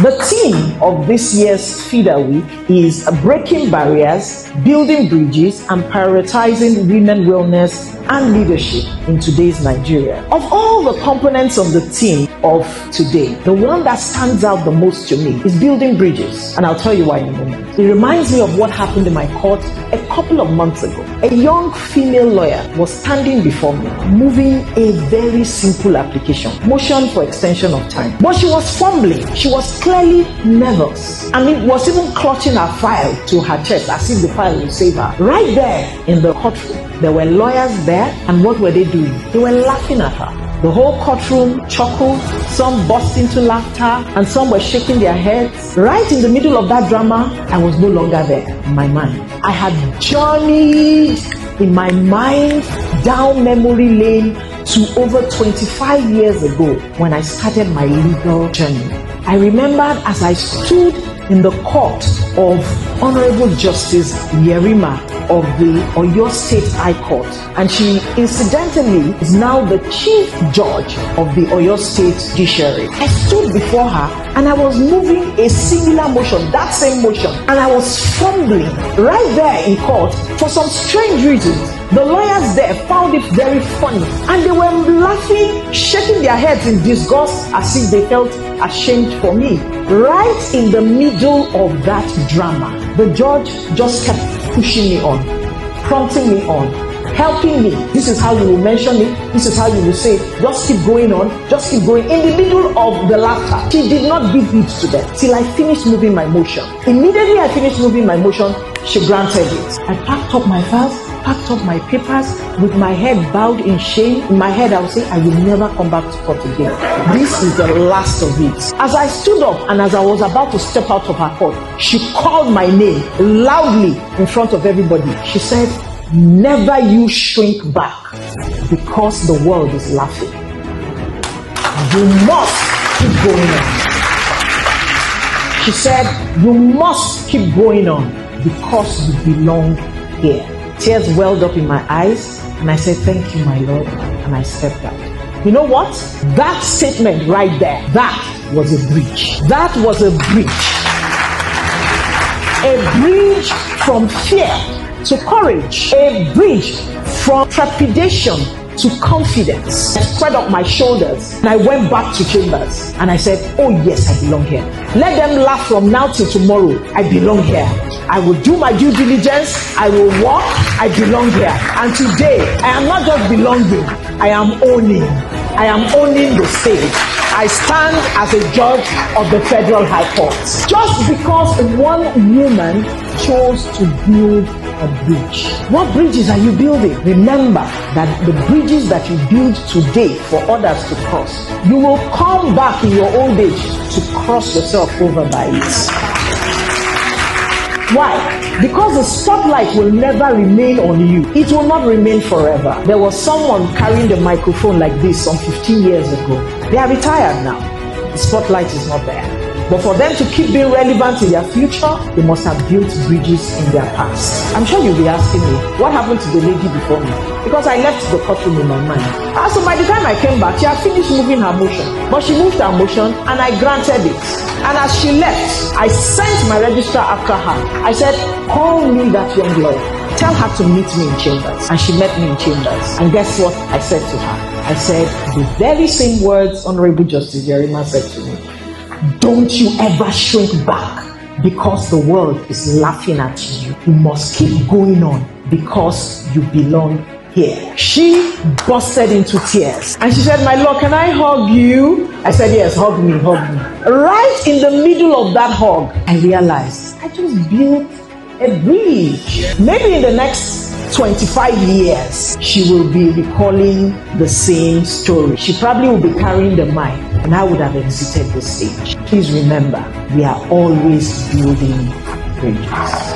The theme of this year's Feeder Week is breaking barriers, building bridges, and prioritizing women wellness and leadership in today's Nigeria. Of all the components of the theme of today, the one that stands out the most to me is building bridges, and I'll tell you why in a moment. It reminds me of what happened in my court a couple of months ago. A young female lawyer was standing before me, moving a very simple application, motion for extension of time. But she was fumbling. She was clearly nervous, and it was even clutching her file to her chest as if the file would save her. Right there in the courtroom, there were lawyers there, and what were they doing? They were laughing at her. The whole courtroom chuckled, some burst into laughter, and some were shaking their heads. Right in the middle of that drama, I was no longer there in my mind. I had journeyed in my mind down memory lane to over 25 years ago when I started my legal journey. I remembered as I stood in the court of Honorable Justice Yerima of the Oyo State High Court, and she incidentally is now the Chief Judge of the Oyo State Judiciary. I stood before her and I was moving a similar motion, that same motion, and I was fumbling right there in court for some strange reasons. The lawyers there found it very funny, and they were laughing, shaking their heads in disgust as if they felt ashamed for me. Right in the middle of that drama, the judge just kept pushing me on, prompting me on, helping me. This is how you will mention it. This is how you will say it. Just keep going on. Just keep going. In the middle of the laughter, she did not give heed to them till I finished moving my motion. Immediately I finished moving my motion, she granted it. I packed up my files, packed up my papers with my head bowed in shame. In my head, I would say, I will never come back to court again. This is the last of it. As I stood up and as I was about to step out of her court, she called my name loudly in front of everybody. She said, never you shrink back because the world is laughing. You must keep going on. She said, you must keep going on because you belong here. Tears welled up in my eyes, and I said, thank you, my Lord, and I stepped out. You know what? That statement right there, that was a bridge. That was a bridge. A bridge from fear to courage. A bridge from trepidation to confidence. I spread up my shoulders and I went back to chambers and I said, oh yes, I belong here. Let them laugh from now till tomorrow. I belong here. I will do my due diligence. I will walk. I belong here. And today, I am not just belonging. I am owning. I am owning the stage. I stand as a judge of the Federal High Court. Just because one woman chose to build a bridge. What bridges are you building? Remember that the bridges that you build today for others to cross, you will come back in your old age to cross yourself over by it. Why? Because the spotlight will never remain on you. It will not remain forever. There was someone carrying the microphone like this some 15 years ago. They are retired now. The spotlight is not there. But for them to keep being relevant in their future, they must have built bridges in their past. I'm sure you'll be asking me, what happened to the lady before me? Because I left the courtroom in my mind. So by the time I came back, she had finished moving her motion. But she moved her motion and I granted it. And as she left, I sent my registrar after her. I said, call me that young lawyer. Tell her to meet me in chambers. And she met me in chambers. And guess what I said to her? I said, the very same words Honorable Justice Yerima said to me. Don't you ever shrink back because the world is laughing at you. You must keep going on because you belong here. She busted into tears and she said, my Lord, can I hug you? I said, yes, hug me, hug me. Right in the middle of that hug, I realized I just built a bridge. Maybe in the next 25 years, she will be recalling the same story. She probably will be carrying the mic and I would have exited the stage. Please remember, we are always building bridges.